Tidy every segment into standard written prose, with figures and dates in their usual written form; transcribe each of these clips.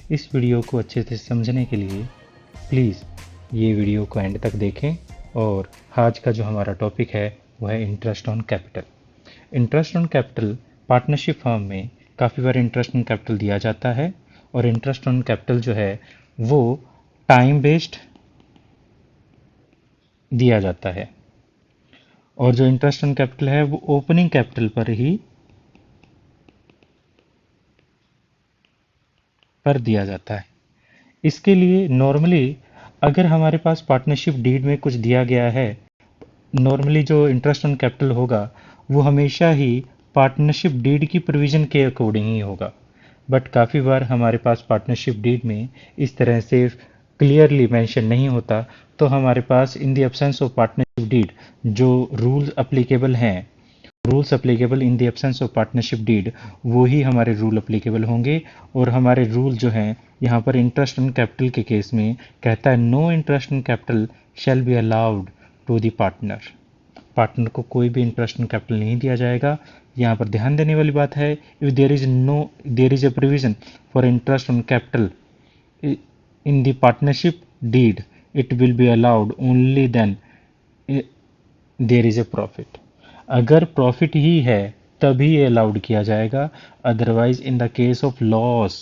इस वीडियो को अच्छे से समझने के लिए प्लीज़ ये वीडियो को एंड तक देखें। और आज का जो हमारा टॉपिक है वो है interest on capital. Interest on capital partnership firm में काफ़ी बार इंटरेस्ट ऑन कैपिटल दिया जाता है और इंटरेस्ट ऑन कैपिटल जो है वो टाइम बेस्ड दिया जाता है। और जो इंटरेस्ट ऑन कैपिटल है वो ओपनिंग कैपिटल पर दिया जाता है। इसके लिए नॉर्मली अगर हमारे पास पार्टनरशिप डीड में कुछ दिया गया है, नॉर्मली जो इंटरेस्ट ऑन कैपिटल होगा वो हमेशा ही पार्टनरशिप डीड की प्रोविजन के अकॉर्डिंग ही होगा। बट काफ़ी बार हमारे पास पार्टनरशिप डीड में इस तरह से क्लियरली मेंशन नहीं होता, तो हमारे पास in the absence of partnership deed जो रूल्स अप्लीकेबल हैं, rules applicable in the absence of partnership deed, वो ही हमारे रूल अप्लीकेबल होंगे। और हमारे रूल जो हैं यहाँ पर इंटरेस्ट ऑन कैपिटल के केस में कहता है no interest on capital shall be allowed to the partner. Partner को कोई भी इंटरेस्ट ऑन कैपिटल नहीं दिया जाएगा। यहाँ पर ध्यान देने वाली बात है, if there is a provision for interest on capital in the partnership deed it will be allowed only then there is a profit. अगर प्रॉफिट ही है तभी ये अलाउड किया जाएगा, otherwise in the case of loss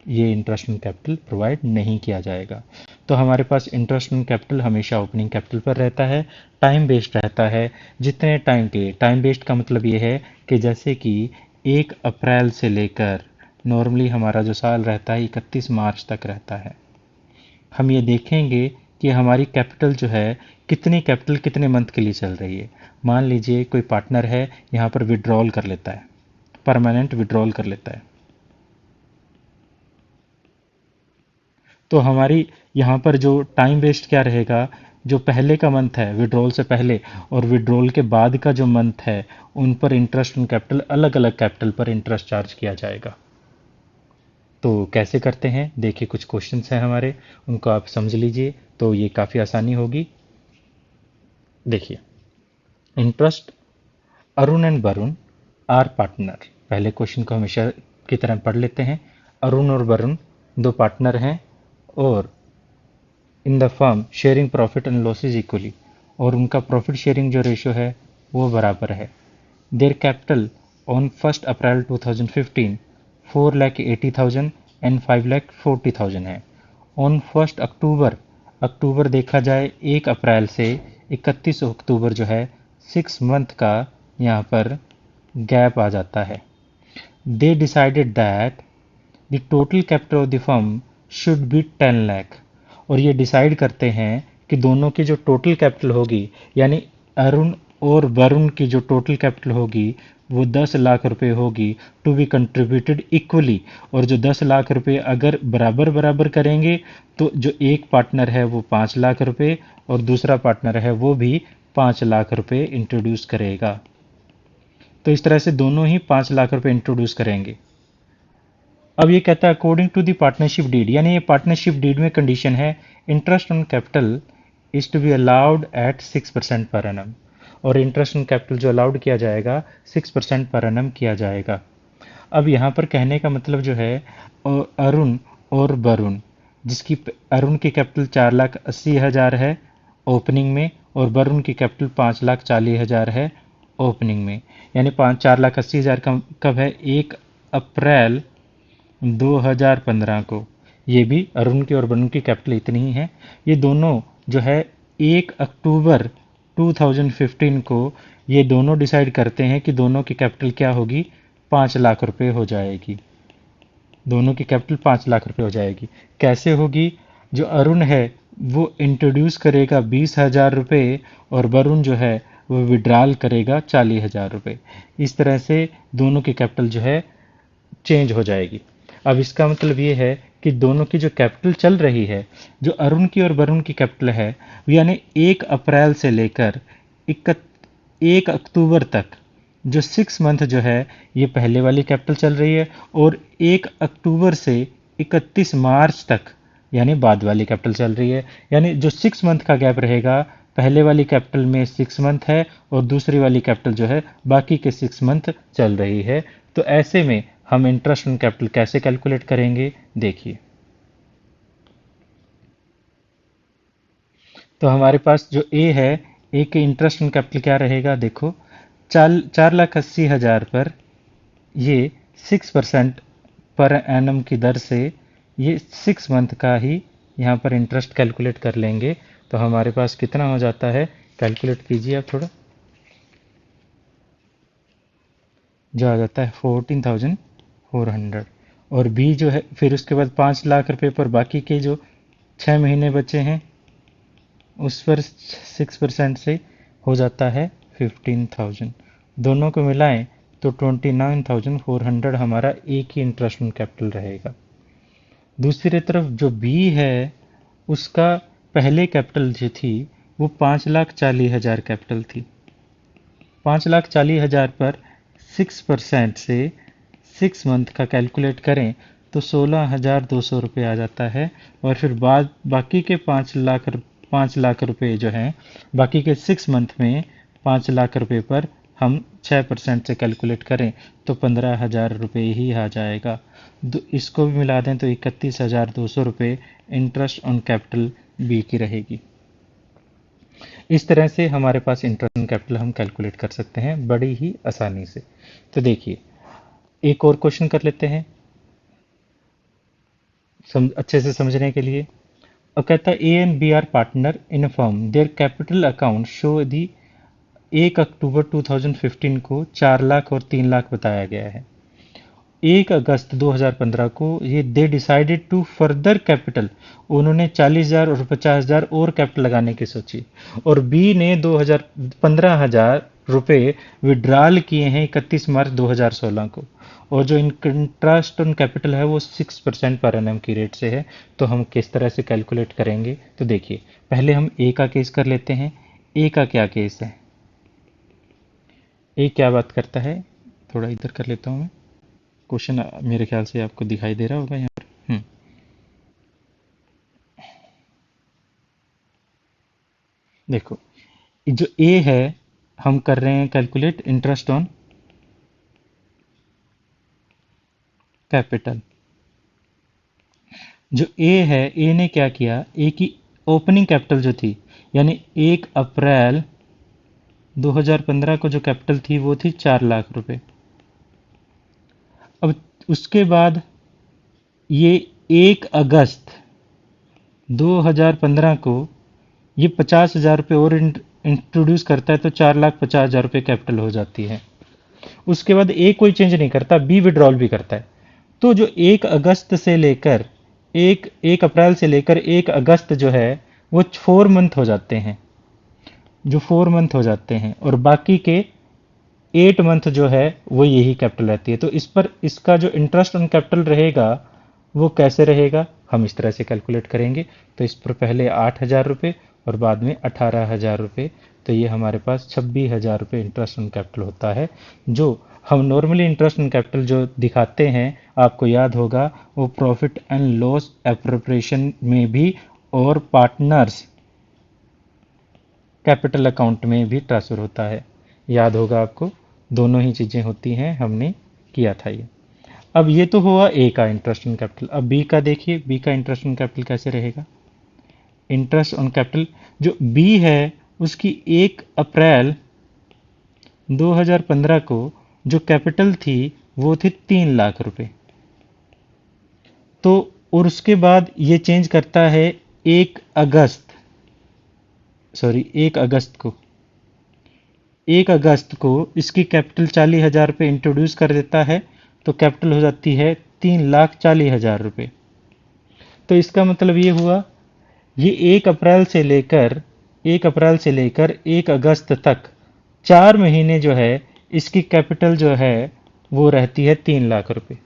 ये interest on capital provide नहीं किया जाएगा। तो हमारे पास इंटरेस्ट ऑन कैपिटल हमेशा ओपनिंग कैपिटल पर रहता है, टाइम बेस्ड रहता है। जितने टाइम के लिए, टाइम बेस्ड का मतलब ये है कि जैसे कि 1 अप्रैल से लेकर नॉर्मली हमारा जो साल रहता है 31 मार्च तक रहता है। हम ये देखेंगे कि हमारी कैपिटल जो है कितनी कैपिटल कितने मंथ के लिए चल रही है। मान लीजिए कोई पार्टनर है यहाँ पर विड्रॉल कर लेता है, परमानेंट विड्रॉल कर लेता है, तो हमारी यहाँ पर जो टाइम वेस्ट क्या रहेगा, जो पहले का मंथ है विड्रॉल से पहले और विड्रॉल के बाद का जो मंथ है उन पर इंटरेस्ट ऑन कैपिटल अलग अलग कैपिटल पर इंटरेस्ट चार्ज किया जाएगा। तो कैसे करते हैं देखिए, कुछ क्वेश्चंस हैं हमारे, उनको आप समझ लीजिए तो ये काफ़ी आसानी होगी। देखिए, interest Arun and Varun are partner. पहले क्वेश्चन को हमेशा की तरह पढ़ लेते हैं। अरुण और वरुण दो पार्टनर हैं और in the firm sharing profit and losses equally, और उनका प्रॉफिट शेयरिंग जो रेशियो है वो बराबर है। Their capital on 1 April 2015 4,80,000 and 5,40,000 है। ऑन 1 अक्टूबर, अक्टूबर देखा जाए 1 अप्रैल से 31 अक्टूबर जो है 6 मंथ का यहाँ पर गैप आ जाता है। They decided that the total capital of the firm should be 10 lakh, और ये डिसाइड करते हैं कि दोनों की जो टोटल कैपिटल होगी, यानी अरुण और वरुण की जो टोटल कैपिटल होगी वो 10 लाख रुपए होगी, टू बी कंट्रीब्यूटेड इक्वली। और जो 10 लाख रुपए अगर बराबर बराबर करेंगे तो जो एक पार्टनर है वो 5 लाख रुपए और दूसरा पार्टनर है वो भी 5 लाख रुपए इंट्रोड्यूस करेगा। तो इस तरह से दोनों ही 5 लाख रुपए इंट्रोड्यूस करेंगे। अब ये कहता है according to the partnership deed, यानी ये पार्टनरशिप डीड में कंडीशन है interest on capital is to be allowed at 6% पर एनम, और इंटरेस्ट ऑन कैपिटल जो अलाउड किया जाएगा 6% पर एनम किया जाएगा। अब यहाँ पर कहने का मतलब जो है अरुण और वरुण, जिसकी अरुण की कैपिटल 4,80,000 है ओपनिंग में और वरुण की कैपिटल 5,40,000 है ओपनिंग में, यानी 4,80,000 कब है 1 अप्रैल 2015 को। ये भी अरुण की और वरुण की कैपिटल इतनी ही है। ये दोनों जो है 1 अक्टूबर 2015 को ये दोनों डिसाइड करते हैं कि दोनों की कैपिटल क्या होगी, 5 लाख रुपए हो जाएगी। दोनों की कैपिटल 5 लाख रुपए हो जाएगी। कैसे होगी, जो अरुण है वो इंट्रोड्यूस करेगा 20,000 रुपये और वरुण जो है वो विड्रॉल करेगा 40,000 रुपये। इस तरह से दोनों की कैपिटल जो है चेंज हो जाएगी। अब इसका मतलब ये है कि दोनों की जो कैपिटल चल रही है, जो अरुण की और वरुण की कैपिटल है, यानी 1 अप्रैल से लेकर 1 अक्टूबर तक जो 6 मंथ जो है ये पहले वाली कैपिटल चल रही है, और 1 अक्टूबर से 31 मार्च तक यानी बाद वाली कैपिटल चल रही है। यानी जो 6 मंथ का गैप रहेगा, पहले वाली कैपिटल में 6 मंथ है और दूसरी वाली कैपिटल जो है बाकी के 6 मंथ चल रही है। तो ऐसे में हम इंटरेस्ट ऑन कैपिटल कैसे कैलकुलेट करेंगे, देखिए। तो हमारे पास जो ए है, ए के इंटरेस्ट ऑन कैपिटल क्या रहेगा, देखो 4,80,000 पर ये 6% पर एनम की दर से ये 6 मंथ का ही यहाँ पर इंटरेस्ट कैलकुलेट कर लेंगे। तो हमारे पास कितना हो जाता है, कैलकुलेट कीजिए आप थोड़ा, जो आ जाता है 14,400। और बी जो है फिर उसके बाद 5 लाख रुपए पर बाकी के जो 6 महीने बचे हैं उस पर 6% से हो जाता है 15,000। दोनों को मिलाएं तो 29,400 हमारा एक ही इंटरेस्ट ऑन कैपिटल रहेगा। दूसरी तरफ जो बी है उसका पहले कैपिटल जो थी वो 5,40,000 कैपिटल थी। 5,40,000 पर 6% से 6 मंथ का कैलकुलेट करें तो 16,200 रुपये आ जाता है। और फिर बाद बाकी के 5 लाख रुपए जो हैं, बाकी के 6 मंथ में 5 लाख रुपए पर हम 6% से कैलकुलेट करें तो 15,000 रुपये ही आ जाएगा। इसको भी मिला दें तो 31,200 रुपये इंटरेस्ट ऑन कैपिटल बी की रहेगी। इस तरह से हमारे पास इंटरेस्ट ऑन कैपिटल हम कैलकुलेट कर सकते हैं बड़ी ही आसानी से। तो देखिए एक और क्वेश्चन कर लेते हैं अच्छे से समझने के लिए। अब कहता है A and B are partner in a firm, their capital account show the 1 October 2015 को 4 लाख और 3 लाख बताया गया है। 1 अगस्त 2015 को ये they decided to further capital, उन्होंने 40,000 और 50,000 और कैपिटल लगाने की सोची। और बी ने 15,000 रुपये विड्रॉल किए हैं 31 मार्च 2016 को। और जो इंटरेस्ट ऑन कैपिटल है वो 6% पर एनम की रेट से है। तो हम किस तरह से कैलकुलेट करेंगे, तो देखिए पहले हम ए का केस कर लेते हैं। ए का क्या केस है, ए क्या बात करता है, थोड़ा इधर कर लेता हूँ मैं। क्वेश्चन मेरे ख्याल से आपको दिखाई दे रहा होगा यहाँ पर। देखो जो ए है हम कर रहे हैं कैलकुलेट इंटरेस्ट ऑन कैपिटल। जो ए है, ए ने क्या किया, ए की ओपनिंग कैपिटल जो थी यानी 1 अप्रैल 2015 को जो कैपिटल थी वो थी 4 लाख रुपए। अब उसके बाद ये 1 अगस्त 2015 को ये 50,000 रुपये और इंट्रोड्यूस करता है तो 4,50,000 रुपये कैपिटल हो जाती है। उसके बाद ए कोई चेंज नहीं करता, बी विड्रॉल भी करता है। तो जो 1 अगस्त से लेकर एक अप्रैल से लेकर 1 अगस्त जो है वो 4 मंथ हो जाते हैं, जो 4 मंथ हो जाते हैं। और बाकी के 8 मंथ जो है वो यही कैपिटल रहती है। तो इस पर इसका जो इंटरेस्ट ऑन कैपिटल रहेगा वो कैसे रहेगा, हम इस तरह से कैलकुलेट करेंगे। तो इस पर पहले 8,000 रुपये और बाद में 18,000 रुपये, तो ये हमारे पास 26,000 रुपये इंटरेस्ट ऑन कैपिटल होता है। जो हम नॉर्मली इंटरेस्ट ऑन कैपिटल जो दिखाते हैं आपको याद होगा वो प्रॉफिट एंड लॉस एप्रोप्रिएशन में भी और पार्टनर्स कैपिटल अकाउंट में भी ट्रांसफर होता है। याद होगा आपको, दोनों ही चीज़ें होती हैं, हमने किया था ये। अब ये तो हुआ ए का इंटरेस्ट ऑन कैपिटल। अब बी का देखिए, बी का इंटरेस्ट ऑन कैपिटल कैसे रहेगा। इंटरेस्ट ऑन कैपिटल जो बी है उसकी 1 अप्रैल 2015 को जो कैपिटल थी वो थी 3 लाख रुपए। तो और उसके बाद ये चेंज करता है 1 अगस्त को 1 अगस्त को इसकी कैपिटल 40,000 रुपये इंट्रोड्यूस कर देता है तो कैपिटल हो जाती है 3,40,000 रुपये। तो इसका मतलब ये हुआ ये 1 अप्रैल से लेकर 1 अगस्त तक 4 महीने जो है इसकी कैपिटल जो है वो रहती है 3 लाख रुपए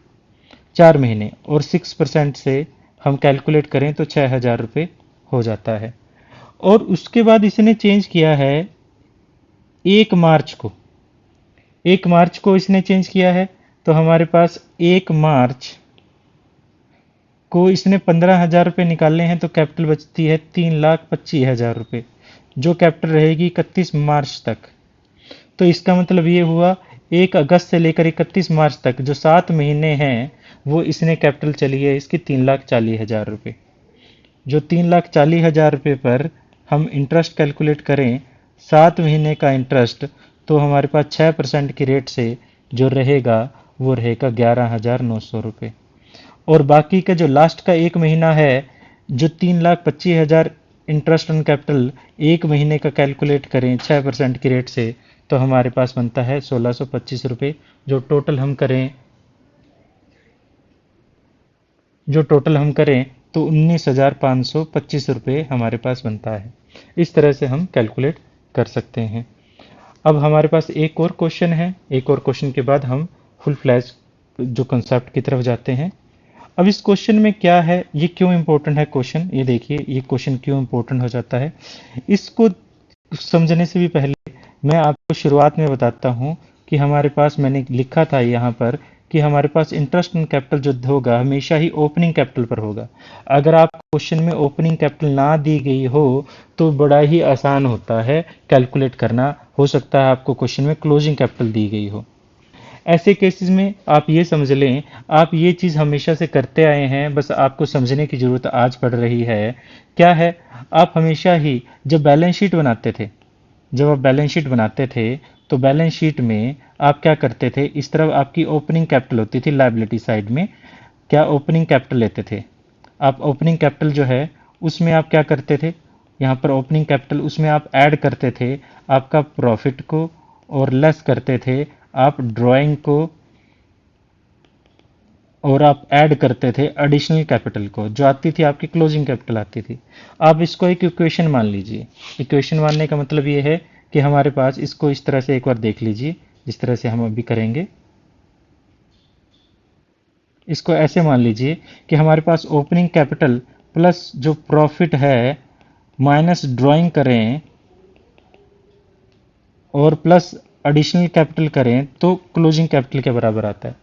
4 महीने। और 6% से हम कैलकुलेट करें तो 6,000 रुपये हो जाता है। और उसके बाद इसने चेंज किया है 1 मार्च को 1 मार्च को इसने चेंज किया है। तो हमारे पास 1 मार्च को इसने 15,000 रुपये निकालने हैं तो कैपिटल बचती है 3,25,000 रुपये, जो कैपिटल रहेगी 31 मार्च तक। तो इसका मतलब ये हुआ 1 अगस्त से लेकर 31 मार्च तक जो 7 महीने हैं वो इसने कैपिटल चली है इसकी 3,40,000 रुपये। जो 3,40,000 रुपये पर हम इंटरेस्ट कैलकुलेट करें 7 महीने का इंटरेस्ट, तो हमारे पास 6% की रेट से जो रहेगा वो रहेगा 11,900 रुपये। और बाकी का जो लास्ट का 1 महीना है, जो 3,25,000 इंटरेस्ट ऑन कैपिटल 1 महीने का कैलकुलेट करें 6% की रेट से, तो हमारे पास बनता है 1,625 रुपये। जो टोटल हम करें तो 19,525 रुपये हमारे पास बनता है। इस तरह से हम कैलकुलेट कर सकते हैं। अब हमारे पास एक और क्वेश्चन है, एक और क्वेश्चन के बाद हम फुल फ्लैश जो कंसेप्ट की तरफ जाते हैं। अब इस क्वेश्चन में क्या है, ये क्यों इंपॉर्टेंट है क्वेश्चन, ये देखिए ये क्वेश्चन क्यों इंपॉर्टेंट हो जाता है। इसको समझने से भी पहले मैं आपको शुरुआत में बताता हूँ कि हमारे पास मैंने लिखा था यहाँ पर कि हमारे पास इंटरेस्ट ऑन कैपिटल जो होगा हमेशा ही ओपनिंग कैपिटल पर होगा। अगर आप क्वेश्चन में ओपनिंग कैपिटल ना दी गई हो तो बड़ा ही आसान होता है कैलकुलेट करना। हो सकता है आपको क्वेश्चन में क्लोजिंग कैपिटल दी गई हो। ऐसे केसेस में आप ये समझ लें, आप ये चीज़ हमेशा से करते आए हैं, बस आपको समझने की ज़रूरत आज पड़ रही है। क्या है, आप हमेशा ही जब बैलेंस शीट बनाते थे, जब आप बैलेंस शीट बनाते थे तो बैलेंस शीट में आप क्या करते थे, इस तरफ आपकी ओपनिंग कैपिटल होती थी, लायबिलिटी साइड में क्या ओपनिंग कैपिटल लेते थे आप। ओपनिंग कैपिटल जो है उसमें आप क्या करते थे, यहाँ पर ओपनिंग कैपिटल उसमें आप ऐड करते थे आपका प्रॉफिट को और लेस करते थे आप ड्राइंग को, और आप ऐड करते थे एडिशनल कैपिटल को जो आती थी आपकी क्लोजिंग कैपिटल आती थी। आप इसको एक इक्वेशन मान लीजिए। इक्वेशन मानने का मतलब ये है कि हमारे पास इसको इस तरह से एक बार देख लीजिए, जिस तरह से हम अभी करेंगे। इसको ऐसे मान लीजिए कि हमारे पास ओपनिंग कैपिटल प्लस जो प्रॉफिट है माइनस ड्राइंग करें और प्लस एडिशनल कैपिटल करें तो क्लोजिंग कैपिटल के बराबर आता है।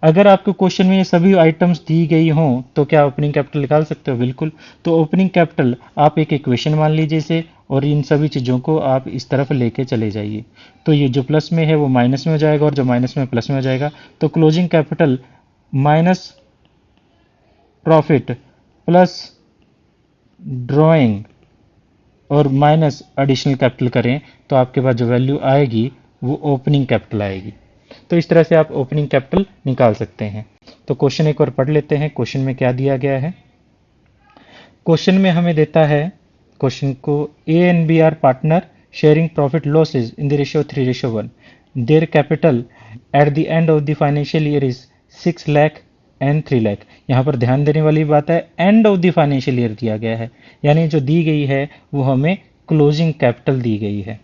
अगर आपको क्वेश्चन में ये सभी आइटम्स दी गई हों तो क्या ओपनिंग कैपिटल निकाल सकते हो? बिल्कुल। तो ओपनिंग कैपिटल आप एक इक्वेशन मान लीजिए इसे, और इन सभी चीज़ों को आप इस तरफ लेके चले जाइए। तो ये जो प्लस में है वो माइनस में हो जाएगा और जो माइनस में प्लस में हो जाएगा। तो closing capital minus profit plus drawing और माइनस एडिशनल कैपिटल करें तो आपके पास जो वैल्यू आएगी वो ओपनिंग कैपिटल आएगी। तो इस तरह से आप ओपनिंग कैपिटल निकाल सकते हैं। तो क्वेश्चन एक बार पढ़ लेते हैं, क्वेश्चन में क्या दिया गया है। क्वेश्चन में हमें देता है, क्वेश्चन को A and B are partner sharing profit losses in the ratio 3:1। Their capital at the end of the financial year is 6 lakh and 3 lakh. यहाँ पर ध्यान देने वाली बात है, end of the financial year दिया गया है, यानी जो दी गई है वो हमें क्लोजिंग कैपिटल दी गई है।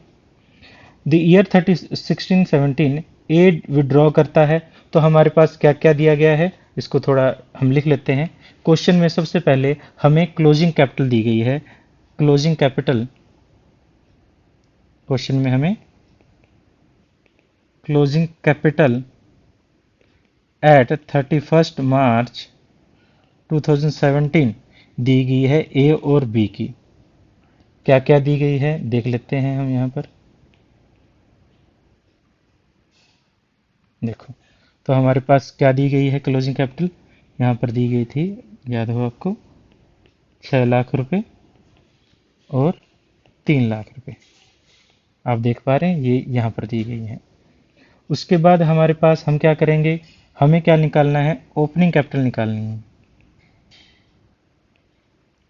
द ईयर 16-17 ए विड्रॉ करता है। तो हमारे पास क्या क्या दिया गया है इसको थोड़ा हम लिख लेते हैं। क्वेश्चन में सबसे पहले हमें क्लोजिंग कैपिटल दी गई है। क्लोजिंग कैपिटल, क्वेश्चन में हमें क्लोजिंग कैपिटल एट 31 मार्च 2017 दी गई है ए और बी की। क्या क्या दी गई है देख लेते हैं हम यहाँ पर। देखो, तो हमारे पास क्या दी गई है क्लोजिंग कैपिटल, यहाँ पर दी गई थी, याद हो आपको, 6 लाख रुपए और 3 लाख रुपए। आप देख पा रहे हैं ये यहाँ पर दी गई है। उसके बाद हमारे पास हम क्या करेंगे, हमें क्या निकालना है, ओपनिंग कैपिटल निकालनी है।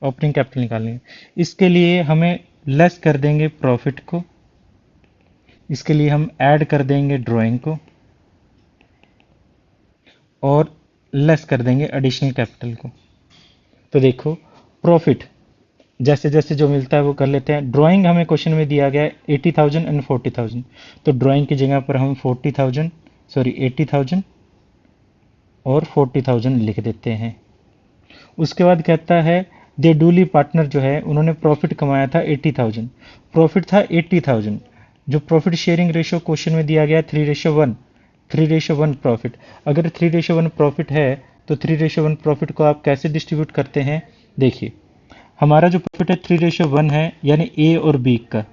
ओपनिंग कैपिटल निकालनी है, इसके लिए हमें लेस कर देंगे प्रॉफिट को, इसके लिए हम ऐड कर देंगे ड्राइंग को और लेस कर देंगे एडिशनल कैपिटल को। तो देखो, प्रॉफिट जैसे जैसे जो मिलता है वो कर लेते हैं। ड्राइंग हमें क्वेश्चन में दिया गया है 80,000 एंड 40,000, तो ड्राइंग की जगह पर हम 80,000 और 40,000 लिख देते हैं। उसके बाद कहता है दे डूली पार्टनर जो है उन्होंने प्रॉफिट कमाया था 80,000, प्रॉफिट था 80,000। जो प्रॉफिट शेयरिंग रेशियो क्वेश्चन में दिया गया 3:1 प्रॉफिट। अगर 3:1 प्रॉफिट है तो 3:1 प्रॉफिट को आप कैसे डिस्ट्रीब्यूट करते हैं। देखिए, हमारा जो प्रॉफिट है 3:1 है, यानी ए और बी का,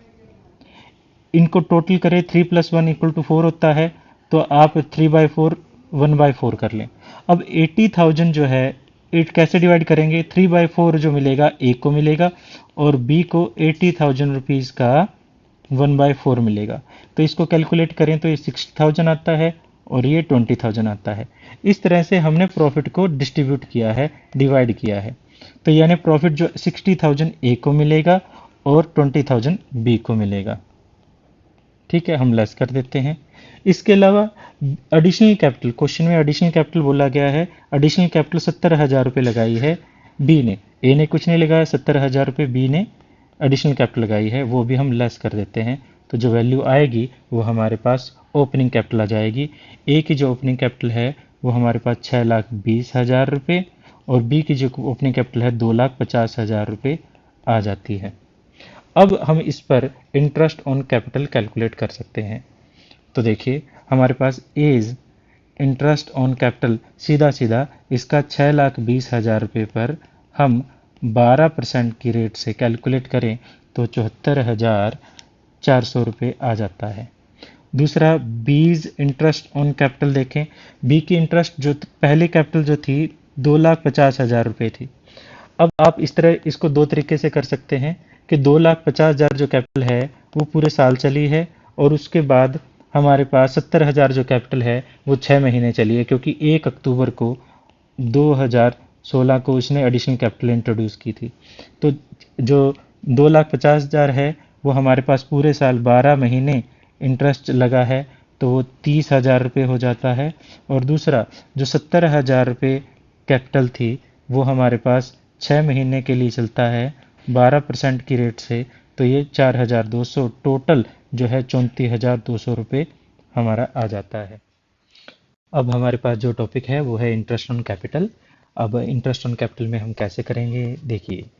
इनको टोटल करें 3 + 1 = 4 होता है। तो आप 3/4 1/4 कर लें। अब 80,000 जो है एट कैसे डिवाइड करेंगे, 3/4 जो मिलेगा ए को मिलेगा और बी को 80,000 रुपीज़ का 1/4 मिलेगा। तो इसको कैलकुलेट करें तो ये 60,000 आता है और ये 20,000 आता है। इस तरह से हमने प्रॉफिट को डिस्ट्रीब्यूट किया है, डिवाइड किया है। तो यानी प्रॉफिट जो 60,000 ए को मिलेगा और 20,000 बी को मिलेगा। ठीक है, हम लेस कर देते हैं। इसके अलावा एडिशनल कैपिटल, क्वेश्चन में एडिशनल कैपिटल बोला गया है। एडिशनल कैपिटल 70,000 रुपये लगाई है बी ने, ए ने कुछ नहीं लगाया, 70,000 रुपये बी ने एडिशनल कैपिटल लगाई है, वो भी हम लेस कर देते हैं। तो जो वैल्यू आएगी वो हमारे पास ओपनिंग कैपिटल आ जाएगी। ए की जो ओपनिंग कैपिटल है वो हमारे पास 6,20,000 रुपये और बी की जो ओपनिंग कैपिटल है 2,50,000 रुपये आ जाती है। अब हम इस पर इंटरेस्ट ऑन कैपिटल कैलकुलेट कर सकते हैं। तो देखिए हमारे पास एज इंटरेस्ट ऑन कैपिटल सीधा सीधा इसका 6,20,000 रुपये पर हम 12% की रेट से कैलकुलेट करें तो 74,400 रुपये आ जाता है। दूसरा बीज इंटरेस्ट ऑन कैपिटल देखें, बी की इंटरेस्ट जो पहली कैपिटल जो थी 2,50,000 रुपये थी। अब आप इस तरह इसको दो तरीके से कर सकते हैं कि 2,50,000 जो कैपिटल है वो पूरे साल चली है और उसके बाद हमारे पास 70,000 जो कैपिटल है वो 6 महीने चली है, क्योंकि 1 अक्टूबर को 2016 को इसने एडिशनल कैपिटल इंट्रोड्यूस की थी। तो जो 2,50,000 है वो हमारे पास पूरे साल 12 महीने इंटरेस्ट लगा है, तो वो 30,000 रुपये हो जाता है। और दूसरा जो 70,000 रुपये कैपिटल थी वो हमारे पास 6 महीने के लिए चलता है 12% की रेट से, तो ये 4,200 टोटल जो है 34,200 रुपये हमारा आ जाता है। अब हमारे पास जो टॉपिक है वो है इंटरेस्ट ऑन कैपिटल। अब इंटरेस्ट ऑन कैपिटल में हम कैसे करेंगे, देखिए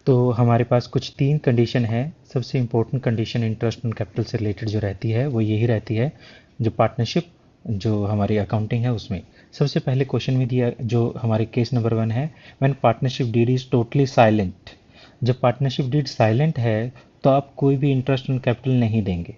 तो हमारे पास कुछ 3 कंडीशन है। सबसे important condition interest on capital से रिलेटेड जो रहती है वो यही रहती है जो पार्टनरशिप जो हमारी अकाउंटिंग है उसमें। सबसे पहले क्वेश्चन में दिया जो हमारे केस नंबर 1 है, when partnership deed is totally silent. जब पार्टनरशिप डीड साइलेंट है तो आप कोई भी इंटरेस्ट ऑन कैपिटल नहीं देंगे।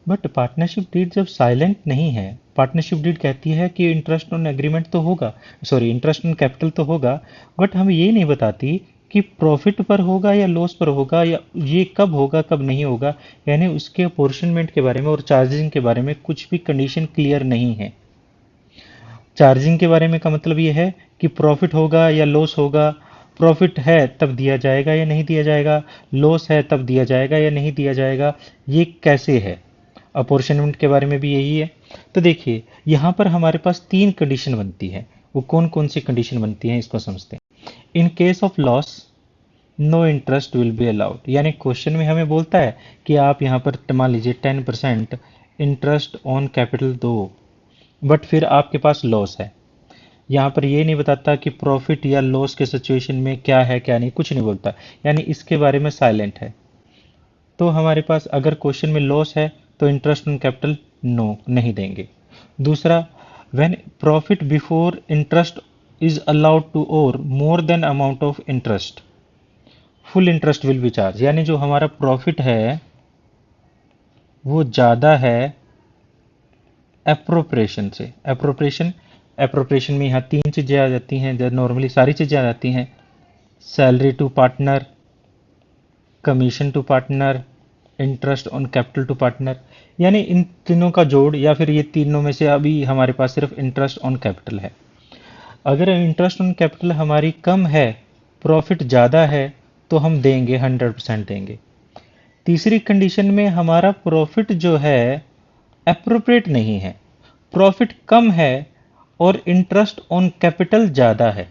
बट पार्टनरशिप डीड जब साइलेंट नहीं है, पार्टनरशिप डीड कहती है कि इंटरेस्ट ऑन एग्रीमेंट तो होगा, सॉरी इंटरेस्ट ऑन कैपिटल तो होगा, बट हमें ये नहीं बताती कि प्रॉफिट पर होगा या लॉस पर होगा या ये कब होगा कब नहीं होगा। यानी उसके अपोर्शनमेंट के बारे में और चार्जिंग के बारे में कुछ भी कंडीशन क्लियर नहीं है। चार्जिंग के बारे में का मतलब ये है कि प्रॉफिट होगा या लॉस होगा, प्रॉफिट है तब दिया जाएगा या नहीं दिया जाएगा, लॉस है तब दिया जाएगा या नहीं दिया जाएगा, ये कैसे है। अपॉर्चुनिटी के बारे में भी यही है। तो देखिए यहाँ पर हमारे पास 3 कंडीशन बनती है। वो कौन कौन सी कंडीशन बनती हैं इसको समझते हैं। In case of loss no interest will be allowed, यानी क्वेश्चन में हमें बोलता है कि आप यहाँ पर मान लीजिए 10% इंटरेस्ट ऑन कैपिटल दो, बट फिर आपके पास लॉस है। यहाँ पर ये नहीं बताता कि प्रॉफिट या लॉस के सिचुएशन में क्या है क्या नहीं, कुछ नहीं बोलता, यानी इसके बारे में साइलेंट है। तो हमारे पास अगर क्वेश्चन में लॉस है तो इंटरेस्ट ऑन कैपिटल नो नहीं देंगे। दूसरा, when profit before interest is allowed to और more than amount of interest full interest will be charge, यानी जो हमारा प्रॉफिट है वो ज़्यादा है एप्रोप्रिएशन से। एप्रोप्रिएशन में यहाँ 3 चीज़ें आ जाती हैं, जो नॉर्मली सारी चीज़ें आ जाती हैं, salary to partner, commission to partner, interest on capital to partner, यानी इन तीनों का जोड़ या फिर ये तीनों में से अभी हमारे पास सिर्फ इंटरेस्ट ऑन कैपिटल है। अगर इंटरेस्ट ऑन कैपिटल हमारी कम है, प्रॉफिट ज़्यादा है, तो हम देंगे 100% देंगे। तीसरी कंडीशन में हमारा प्रॉफिट जो है एप्रोप्रिएट नहीं है, प्रॉफिट कम है और इंटरेस्ट ऑन कैपिटल ज़्यादा है,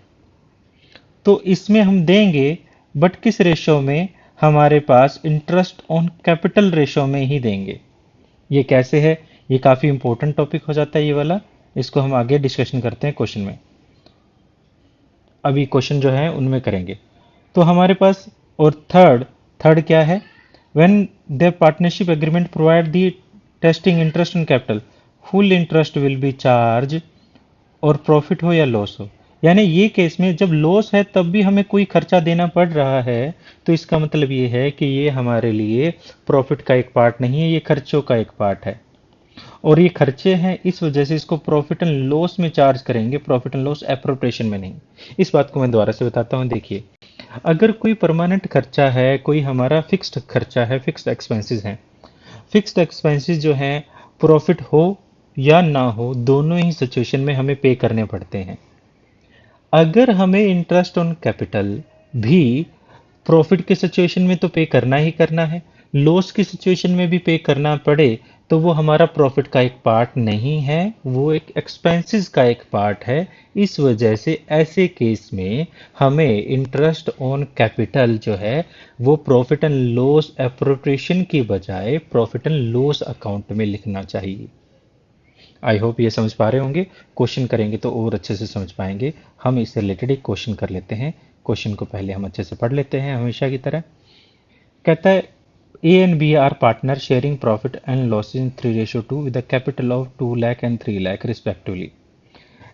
तो इसमें हम देंगे, बट किस रेशो में, हमारे पास इंटरेस्ट ऑन कैपिटल रेशो में ही देंगे। ये कैसे है, ये काफ़ी इंपॉर्टेंट टॉपिक हो जाता है ये वाला, इसको हम आगे डिस्कशन करते हैं क्वेश्चन में। अभी क्वेश्चन जो है उनमें करेंगे। तो हमारे पास और थर्ड क्या है, when the partnership agreement provide the testing interest on capital full interest will be charge, और प्रॉफिट हो या लॉस हो, यानी ये केस में जब लॉस है तब भी हमें कोई खर्चा देना पड़ रहा है, तो इसका मतलब ये है कि ये हमारे लिए प्रॉफिट का एक पार्ट नहीं है, ये खर्चों का एक पार्ट है। और ये खर्चे हैं, इस वजह से इसको प्रॉफिट एंड लॉस में चार्ज करेंगे, प्रॉफिट एंड लॉस एप्रोप्रिएशन में नहीं। इस बात को मैं दोबारा से बताता हूँ। देखिए, अगर कोई परमानेंट खर्चा है, कोई हमारा फिक्स्ड खर्चा है, फिक्स्ड एक्सपेंसेस हैं, फिक्स्ड एक्सपेंसेस जो हैं, प्रॉफिट हो या ना हो, दोनों ही सिचुएशन में हमें पे करने पड़ते हैं। अगर हमें इंटरेस्ट ऑन कैपिटल भी प्रॉफिट के सिचुएशन में तो पे करना ही करना है, लॉस की सिचुएशन में भी पे करना पड़े, तो वो हमारा प्रॉफिट का एक पार्ट नहीं है, वो एक एक्सपेंसेस का एक पार्ट है। इस वजह से ऐसे केस में हमें इंटरेस्ट ऑन कैपिटल जो है वो प्रॉफिट एंड लॉस एप्रोप्रिएशन की बजाय प्रॉफिट एंड लॉस अकाउंट में लिखना चाहिए। आई होप ये समझ पा रहे होंगे। क्वेश्चन करेंगे तो और अच्छे से समझ पाएंगे। हम इससे रिलेटेड एक क्वेश्चन कर लेते हैं। क्वेश्चन को पहले हम अच्छे से पढ़ लेते हैं हमेशा की तरह। कहता है A and B are partner sharing profit and loss in 3:2 with a capital of 2 lakh and 3 lakh respectively.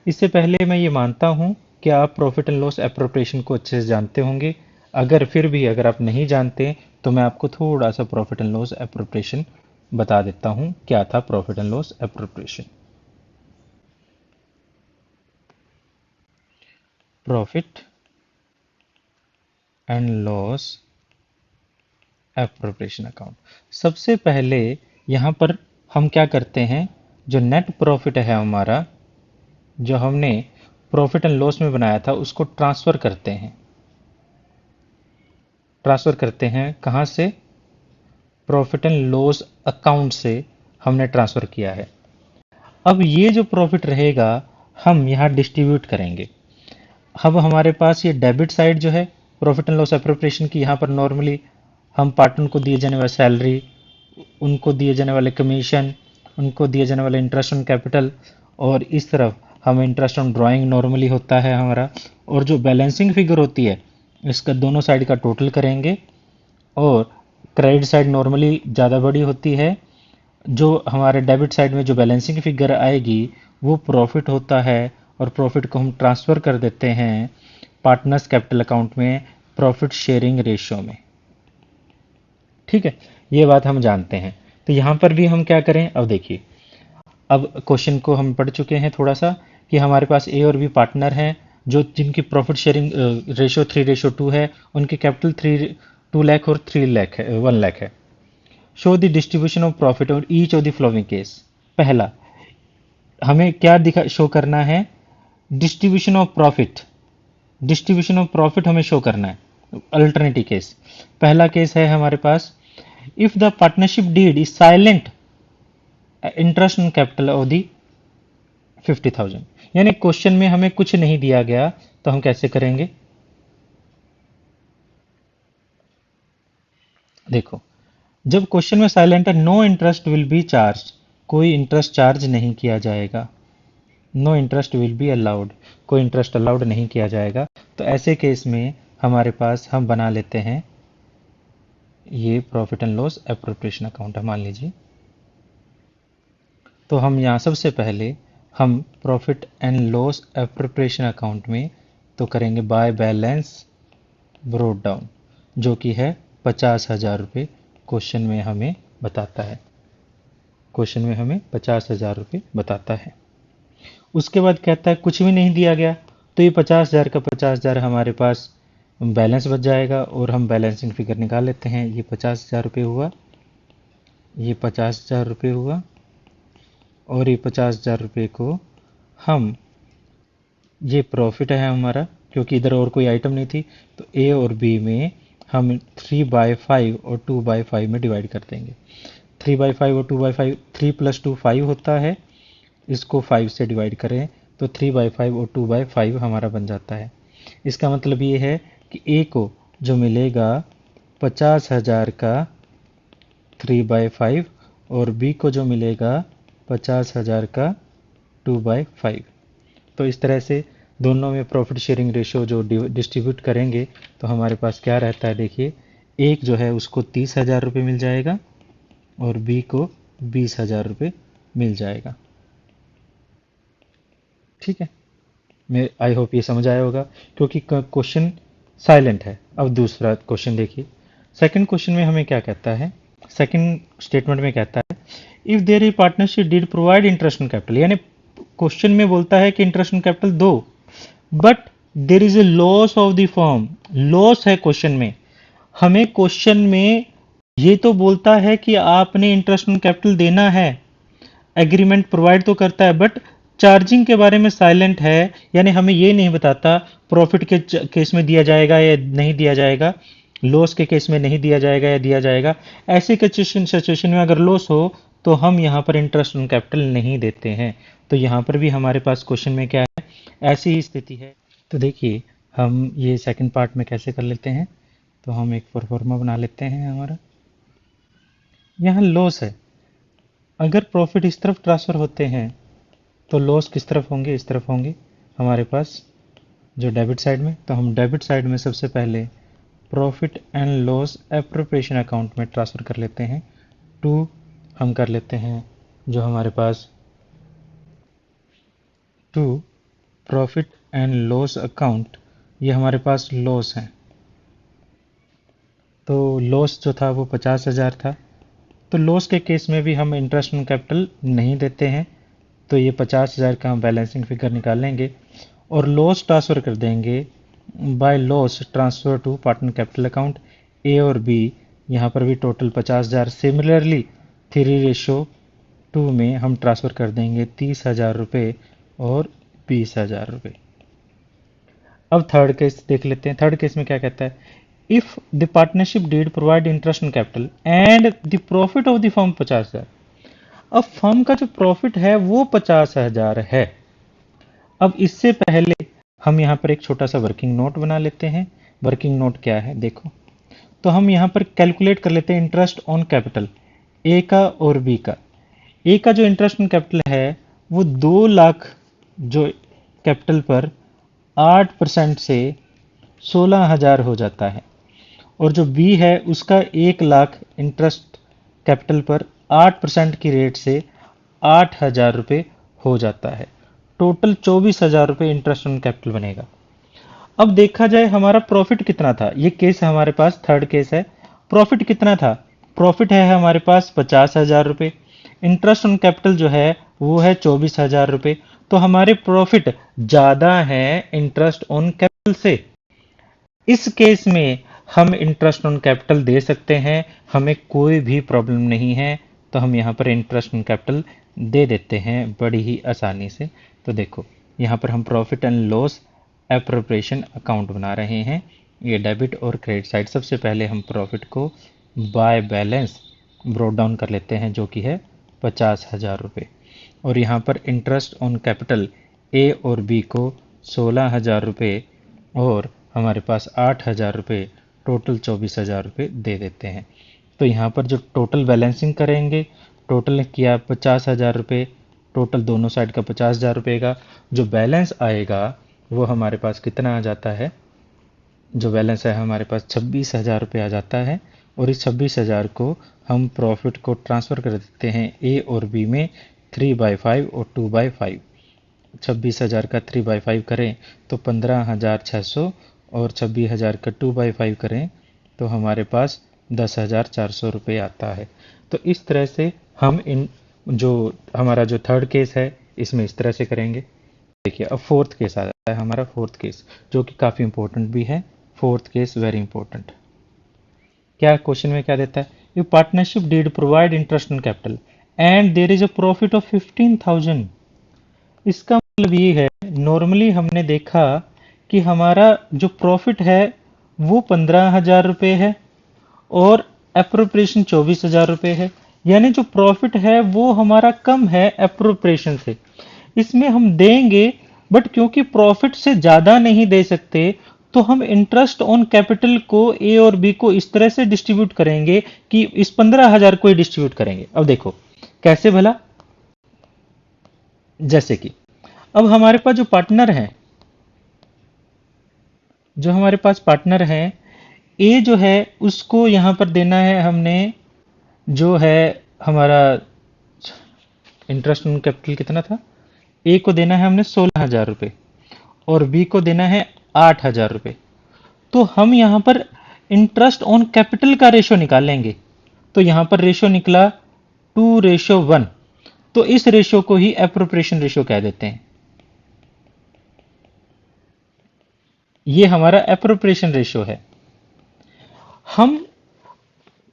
इससे पहले मैं ये मानता हूँ कि आप प्रॉफिट एंड लॉस एप्रोप्रिएशन को अच्छे से जानते होंगे। अगर फिर भी अगर आप नहीं जानते तो मैं आपको थोड़ा सा प्रॉफिट एंड लॉस एप्रोप्रिएशन बता देता हूँ। क्या था profit and loss appropriation? Profit and loss appropriation account. सबसे पहले यहाँ पर हम क्या करते हैं, जो नेट प्रॉफिट है हमारा, जो हमने प्रॉफिट एंड लॉस में बनाया था, उसको ट्रांसफर करते हैं। ट्रांसफर करते हैं कहाँ से? प्रॉफिट एंड लॉस अकाउंट से हमने ट्रांसफर किया है। अब ये जो प्रॉफिट रहेगा हम यहाँ डिस्ट्रीब्यूट करेंगे। अब हमारे पास ये डेबिट साइड जो है प्रॉफिट एंड लॉस एप्रोप्रिएशन की, यहाँ पर नॉर्मली हम पार्टनर को दिए जाने वाले सैलरी, उनको दिए जाने वाले कमीशन, उनको दिए जाने वाले इंटरेस्ट ऑन कैपिटल, और इस तरफ हमें इंटरेस्ट ऑन ड्राइंग नॉर्मली होता है हमारा। और जो बैलेंसिंग फिगर होती है इसका दोनों साइड का टोटल करेंगे। और क्रेडिट साइड नॉर्मली ज़्यादा बड़ी होती है। जो हमारे डेबिट साइड में जो बैलेंसिंग फिगर आएगी वो प्रॉफिट होता है, और प्रॉफिट को हम ट्रांसफ़र कर देते हैं पार्टनर्स कैपिटल अकाउंट में प्रॉफिट शेयरिंग रेशियो में। ठीक है, ये बात हम जानते हैं। तो यहाँ पर भी हम क्या करें, अब देखिए, अब क्वेश्चन को हम पढ़ चुके हैं थोड़ा सा कि हमारे पास ए और बी पार्टनर हैं, जो जिनकी प्रॉफिट शेयरिंग रेशियो 3:2 है, उनकी कैपिटल 2 लाख और 3 लाख है, 1 लाख है। Show the distribution of profit और each of the following case. पहला हमें क्या दिखा शो करना है, distribution of profit. Distribution of profit हमें शो करना है। अल्टरनेटिव केस, पहला केस है हमारे पास, if the partnership deed is silent interest on capital of the 50,000। यानी क्वेश्चन में हमें कुछ नहीं दिया गया तो हम कैसे करेंगे? देखो, जब क्वेश्चन में साइलेंट है, no interest will be charge, कोई इंटरेस्ट चार्ज नहीं किया जाएगा। No interest will be allowed, कोई इंटरेस्ट अलाउड नहीं किया जाएगा। तो ऐसे केस में हमारे पास हम बना लेते हैं ये profit and loss appropriation account है, मान लीजिए। तो हम यहाँ सबसे पहले हम profit and loss appropriation account में तो करेंगे बाय बैलेंस ब्रोट डाउन, जो कि है 50,000 रुपये। क्वेश्चन में हमें बताता है, क्वेश्चन में हमें 50,000 रुपये बताता है। उसके बाद कहता है कुछ भी नहीं दिया गया, तो ये 50,000 का 50,000 हमारे पास बैलेंस बच जाएगा, और हम बैलेंसिंग फिगर निकाल लेते हैं। ये 50,000 रुपये हुआ, ये 50,000 रुपये हुआ, और ये 50,000 रुपये को हम, ये प्रॉफिट है हमारा, क्योंकि इधर और कोई आइटम नहीं थी, तो ए और बी में हम 3/5 और 2/5 में डिवाइड कर देंगे। 3/5 और 2/5, 3 + 2 5 होता है, इसको 5 से डिवाइड करें तो 3/5 और 2/5 हमारा बन जाता है। इसका मतलब ये है कि ए को जो मिलेगा 50,000 का 3/5, और बी को जो मिलेगा 50,000 का 2/5। तो इस तरह से दोनों में प्रॉफिट शेयरिंग रेशियो जो डिस्ट्रीब्यूट करेंगे तो हमारे पास क्या रहता है, देखिए, एक जो है उसको 30,000 रुपये मिल जाएगा, और बी को 20,000 रुपये मिल जाएगा। ठीक है, मैं आई होप ये समझ आया होगा, क्योंकि क्वेश्चन साइलेंट है। अब दूसरा क्वेश्चन देखिए। सेकंड क्वेश्चन में हमें क्या कहता है, सेकंड स्टेटमेंट में कहता है, if there is partnership deed provide interest on capital, यानी क्वेश्चन में बोलता है कि इंटरेस्ट ऑन कैपिटल दो, but there is a loss of the firm, loss है क्वेश्चन में। हमें क्वेश्चन में ये तो बोलता है कि आपने इंटरेस्ट ऑन कैपिटल देना है, एग्रीमेंट प्रोवाइड तो करता है, बट चार्जिंग के बारे में साइलेंट है, यानी हमें ये नहीं बताता प्रॉफिट के केस में दिया जाएगा या नहीं दिया जाएगा, लॉस के केस में नहीं दिया जाएगा या दिया जाएगा। ऐसे सिचुएशन में अगर लॉस हो तो हम यहाँ पर इंटरेस्ट ऑन कैपिटल नहीं देते हैं। तो यहाँ पर भी हमारे पास क्वेश्चन में क्या है, ऐसी ही स्थिति है। तो देखिए हम ये सेकंड पार्ट में कैसे कर लेते हैं। तो हम एक प्रोफार्मा बना लेते हैं। हमारा यहाँ लॉस है, अगर प्रॉफिट इस तरफ ट्रांसफर होते हैं तो लॉस किस तरफ होंगे, इस तरफ होंगे हमारे पास जो डेबिट साइड में। तो हम डेबिट साइड में सबसे पहले profit and loss appropriation account में ट्रांसफ़र कर लेते हैं। टू हम कर लेते हैं जो हमारे पास to profit and loss account, ये हमारे पास लॉस है। तो लॉस जो था वो 50,000 था। तो लॉस के केस में भी हम इंटरेस्ट ऑन कैपिटल नहीं देते हैं। तो ये 50,000 का हम बैलेंसिंग फिगर निकालेंगे और लॉस ट्रांसफ़र कर देंगे by loss transfer to partner capital account A और बी। यहाँ पर भी टोटल 50,000। सिमिलरली 3:2 में हम ट्रांसफ़र कर देंगे 30,000 रुपये और 20,000 रुपये। अब थर्ड केस देख लेते हैं। थर्ड केस में क्या कहता है, if the partnership deed provide interest on capital and the profit of the firm 50,000। अब फर्म का जो प्रॉफिट है वो 50,000 है। अब इससे पहले हम यहाँ पर एक छोटा सा वर्किंग नोट बना लेते हैं। वर्किंग नोट क्या है देखो, तो हम यहाँ पर कैलकुलेट कर लेते हैं इंटरेस्ट ऑन कैपिटल ए का और बी का। ए का जो इंटरेस्ट ऑन कैपिटल है वो 2 लाख जो कैपिटल पर 8% से 16,000 हो जाता है, और जो बी है उसका 1 लाख इंटरेस्ट कैपिटल पर 8% की रेट से 8,000 रुपये हो जाता है। टोटल 24,000 रुपये इंटरेस्ट ऑन कैपिटल बनेगा। अब देखा जाए हमारा प्रॉफिट कितना था, ये केस हमारे पास थर्ड केस है। प्रॉफिट कितना था, प्रॉफिट है हमारे पास 50,000 रुपये, इंटरेस्ट ऑन कैपिटल जो है वो है 24,000 रुपये। तो हमारे प्रॉफिट ज़्यादा है इंटरेस्ट ऑन कैपिटल से। इस केस में हम इंटरेस्ट ऑन कैपिटल दे सकते हैं, हमें कोई भी प्रॉब्लम नहीं है। तो हम यहाँ पर इंटरेस्ट ऑन कैपिटल दे देते हैं बड़ी ही आसानी से। तो देखो यहाँ पर हम profit and loss appropriation account बना रहे हैं। ये डेबिट और क्रेडिट साइड। सबसे पहले हम प्रॉफिट को बाय बैलेंस ब्रोट डाउन कर लेते हैं जो कि है 50,000 रुपये, और यहाँ पर इंटरेस्ट ऑन कैपिटल ए और बी को 16,000 रुपये और हमारे पास 8,000 रुपये, टोटल 24,000 रुपये दे देते हैं। तो यहाँ पर जो टोटल बैलेंसिंग करेंगे, टोटल किया 50,000 रुपये, टोटल दोनों साइड का 50,000 रुपये का जो बैलेंस आएगा वो हमारे पास कितना आ जाता है, जो बैलेंस है हमारे पास 26,000 रुपये आ जाता है। और इस 26,000 को हम प्रॉफिट को ट्रांसफ़र कर देते हैं ए और बी में 3/5 और 2/5। 26,000 का 3/5 करें तो 15,600 और 26,000 का 2/5 करें तो हमारे पास 10,400 रुपये आता है। तो इस तरह से हम इन जो हमारा जो थर्ड केस है इसमें इस तरह से करेंगे। देखिए अब फोर्थ केस आ जाता है हमारा, फोर्थ केस जो कि काफ़ी इंपॉर्टेंट भी है। Fourth case very important. क्या क्वेश्चन में क्या देता है, you partnership deed provide interest on capital and there is a profit of 15,000। इसका मतलब ये है, नॉर्मली हमने देखा कि हमारा जो प्रॉफिट है वो 15,000 रुपये है और एप्रोप्रिएशन 24,000 रुपये है, यानी जो प्रॉफिट है वो हमारा कम है एप्रोप्रिएशन से। इसमें हम देंगे, बट क्योंकि प्रॉफिट से ज़्यादा नहीं दे सकते तो हम इंटरेस्ट ऑन कैपिटल को ए और बी को इस तरह से डिस्ट्रीब्यूट करेंगे कि इस 15,000 को ही डिस्ट्रीब्यूट करेंगे। अब देखो कैसे भला, जैसे कि अब हमारे पास जो पार्टनर हैं, जो हमारे पास पार्टनर हैं, ए जो है उसको यहाँ पर देना है हमने, जो है हमारा इंटरेस्ट ऑन कैपिटल कितना था, ए को देना है हमने 16,000 रुपये और बी को देना है 8,000 रुपये। तो हम यहाँ पर इंटरेस्ट ऑन कैपिटल का रेशो निकालेंगे। तो यहाँ पर रेशो निकला 2:1, तो इस रेशियो को ही एप्रोप्रिएशन रेशियो कह देते हैं। ये हमारा एप्रोप्रिएशन रेशियो है। हम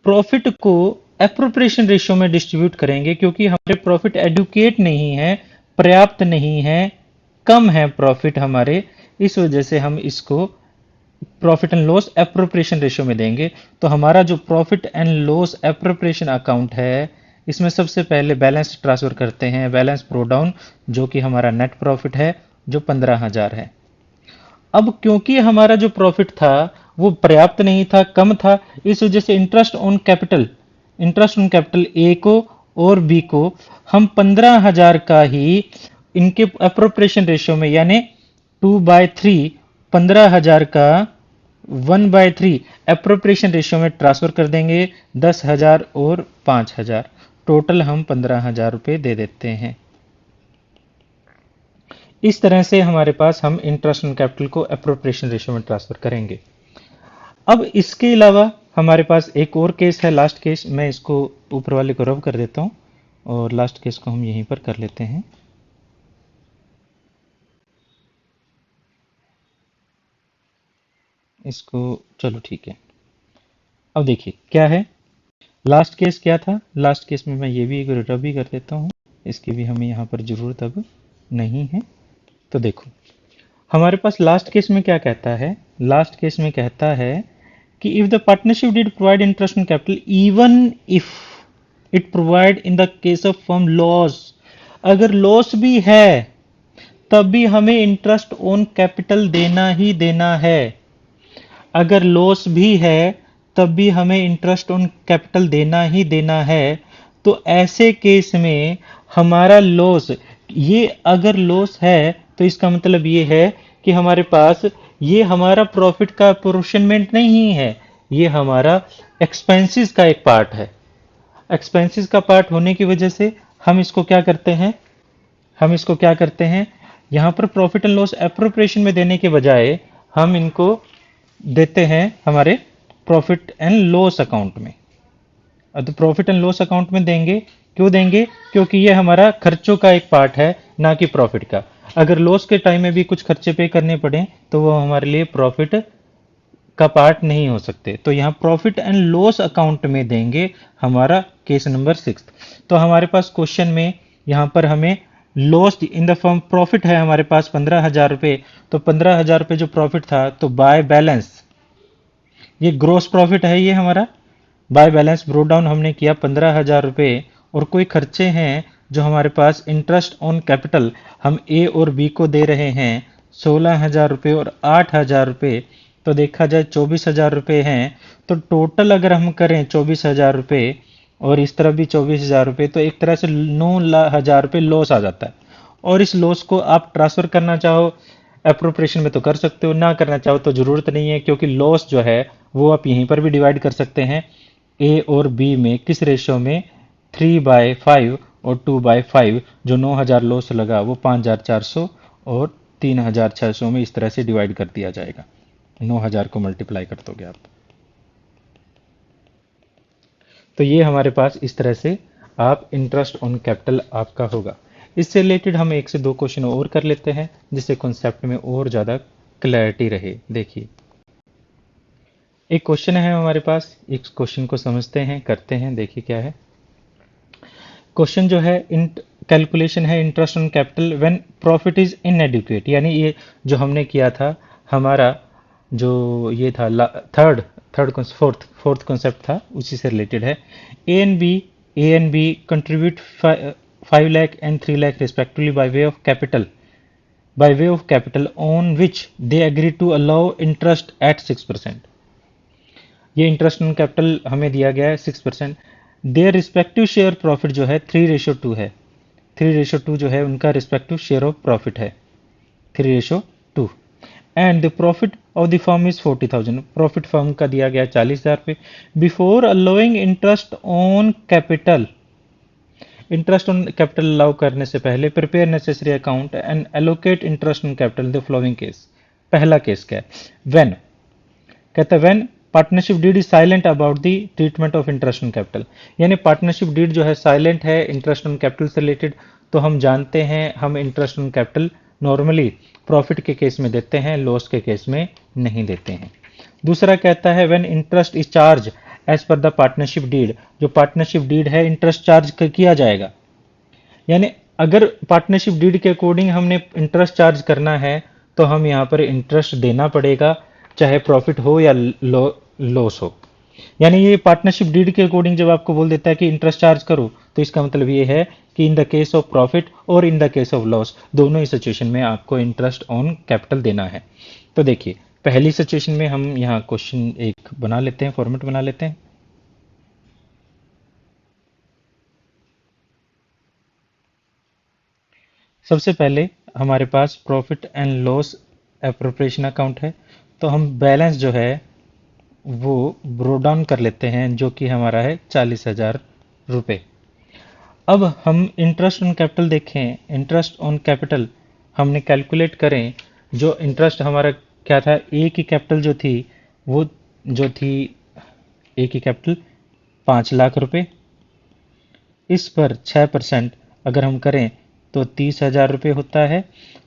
प्रॉफिट को एप्रोप्रिएशन रेशियो में डिस्ट्रीब्यूट करेंगे क्योंकि हमारे प्रॉफिट एडुकेट नहीं है, पर्याप्त नहीं है, कम है प्रॉफिट हमारे, इस वजह से हम इसको profit and loss appropriation ratio में देंगे। तो हमारा जो profit and loss appropriation account है, इसमें सबसे पहले बैलेंस ट्रांसफर करते हैं, बैलेंस प्रो डाउन, जो कि हमारा नेट प्रॉफिट है, जो 15,000 है। अब क्योंकि हमारा जो प्रॉफिट था वो पर्याप्त नहीं था, कम था, इस वजह से इंटरेस्ट ऑन कैपिटल ए को और बी को हम 15,000 का ही इनके अप्रोप्रिएशन रेशियो में, यानी 2/3, 15,000 का 1/3 अप्रोप्रिएशन रेशियो में ट्रांसफर कर देंगे। 10,000 और 5,000, टोटल हम 15,000 रुपये दे देते हैं। इस तरह से हमारे पास हम इंटरेस्ट ऑन कैपिटल को अप्रोप्रिएशन रेशियो में ट्रांसफर करेंगे। अब इसके अलावा हमारे पास एक और केस है, लास्ट केस। मैं इसको ऊपर वाले को रब कर देता हूं और लास्ट केस को हम यहीं पर कर लेते हैं। इसको चलो ठीक है। अब देखिए क्या है, लास्ट केस क्या था। लास्ट केस में मैं ये भी एक रब भी कर देता हूँ, इसकी भी हमें यहाँ पर जरूरत अब नहीं है। तो देखो हमारे पास लास्ट केस में क्या कहता है, लास्ट केस में कहता है कि if the partnership did provide interest on capital even if it provide in the case of firm loss, अगर लॉस भी है तब भी हमें इंटरेस्ट ऑन कैपिटल देना ही देना है। अगर लॉस भी है तब भी हमें इंटरेस्ट ऑन कैपिटल देना ही देना है। तो ऐसे केस में हमारा लॉस, ये अगर लॉस है तो इसका मतलब ये है कि हमारे पास ये हमारा प्रॉफिट का अप्रोर्शनमेंट नहीं है, ये हमारा एक्सपेंसेस का एक पार्ट है। एक्सपेंसेस का पार्ट होने की वजह से हम इसको क्या करते हैं, यहाँ पर प्रॉफिट एंड लॉस एप्रोप्रिएशन में देने के बजाय हम इनको देते हैं हमारे प्रॉफिट एंड लॉस अकाउंट में। अब तो प्रॉफिट एंड लॉस अकाउंट में देंगे, क्यों देंगे, क्योंकि ये हमारा खर्चों का एक पार्ट है, ना कि प्रॉफिट का। अगर लॉस के टाइम में भी कुछ खर्चे पे करने पड़े तो वो हमारे लिए प्रॉफिट का पार्ट नहीं हो सकते। तो यहाँ प्रॉफिट एंड लॉस अकाउंट में देंगे, हमारा केस नंबर 6। तो हमारे पास क्वेश्चन में यहाँ पर हमें loss in the form profit है हमारे पास 15,000 रुपये। तो 15,000 रुपये जो प्रॉफिट था, तो बाय बैलेंस, ये ग्रोस प्रॉफिट है, ये हमारा बाय बैलेंस ब्रो डाउन हमने किया 15,000 रुपये। और कोई खर्चे हैं जो हमारे पास इंटरेस्ट ऑन कैपिटल हम ए और बी को दे रहे हैं, 16,000 रुपये और 8,000 रुपये, तो देखा जाए 24,000 रुपये हैं। तो टोटल अगर हम करें 24,000 रुपये और इस तरफ भी 24,000 रुपये, तो एक तरह से 9,000 रुपये लॉस आ जाता है। और इस लॉस को आप ट्रांसफर करना चाहो एप्रोप्रिएशन में तो कर सकते हो, ना करना चाहो तो जरूरत नहीं है, क्योंकि लॉस जो है वो आप यहीं पर भी डिवाइड कर सकते हैं ए और बी में। किस रेशियो में, 3/5 और 2/5। जो 9,000 लॉस लगा वो 5,400 और 3,600 में इस तरह से डिवाइड कर दिया जाएगा। 9,000 को मल्टीप्लाई कर दोगे आप। तो ये हमारे पास इस तरह से आप इंटरेस्ट ऑन कैपिटल आपका होगा। इससे रिलेटेड हम 1 से 2 क्वेश्चन और कर लेते हैं, जिससे कॉन्सेप्ट में और ज़्यादा क्लैरिटी रहे। देखिए एक क्वेश्चन है हमारे पास, इस क्वेश्चन को समझते हैं, करते हैं। देखिए क्या है क्वेश्चन, जो है कैलकुलेशन है interest on capital when profit is इनएडिक्वेट। यानी ये जो हमने किया था, हमारा जो ये था फोर्थ कॉन्सेप्ट था, उसी से रिलेटेड है। A and B contribute 5 lakh and 3 lakh respectively by way of capital on which they agree to allow interest at 6%। ये इंटरेस्ट ऑन कैपिटल हमें दिया गया है 6%। देयर रिस्पेक्टिव शेयर प्रॉफिट जो है 3:2 है। 3:2 जो है उनका रिस्पेक्टिव शेयर ऑफ प्रॉफिट है, 3:2। And the profit of the firm is 40,000। Profit firm का दिया गया 40,000 रुपये। Before allowing interest on capital, interest on capital allow करने से पहले prepare necessary account and allocate interest on capital the following case. पहला case क्या है, व्हेन, कहता है when partnership deed is silent about the treatment of interest on capital. यानी partnership deed जो है साइलेंट है इंटरेस्ट ऑन कैपिटल से रिलेटेड। तो हम जानते हैं हम interest on capital normally profit के केस में देते हैं, लॉस के केस में नहीं देते हैं। दूसरा कहता है when interest is charge as per the partnership deed, जो पार्टनरशिप डीड है इंटरेस्ट चार्ज किया जाएगा। यानी अगर पार्टनरशिप डीड के अकॉर्डिंग हमने इंटरेस्ट चार्ज करना है तो हम यहाँ पर इंटरेस्ट देना पड़ेगा, चाहे प्रॉफिट हो या लॉस हो। यानी ये पार्टनरशिप डीड के अकॉर्डिंग जब आपको बोल देता है कि इंटरेस्ट चार्ज करो, तो इसका मतलब ये है कि in the case of profit और in the case of loss दोनों ही सिचुएशन में आपको इंटरेस्ट ऑन कैपिटल देना है। तो देखिए पहली सिचुएशन में हम यहाँ क्वेश्चन एक बना लेते हैं, फॉर्मेट बना लेते हैं। सबसे पहले हमारे पास profit and loss appropriation account है, तो हम बैलेंस जो है वो ब्रो डाउन कर लेते हैं, जो कि हमारा है 40,000 रुपये। अब हम इंटरेस्ट ऑन कैपिटल देखें, इंटरेस्ट ऑन कैपिटल हमने कैलकुलेट करें, जो इंटरेस्ट हमारा क्या था, ए की कैपिटल जो थी वो जो थी ए की कैपिटल 5 लाख रुपये, इस पर 6% अगर हम करें तो 30,000 रुपये होता है।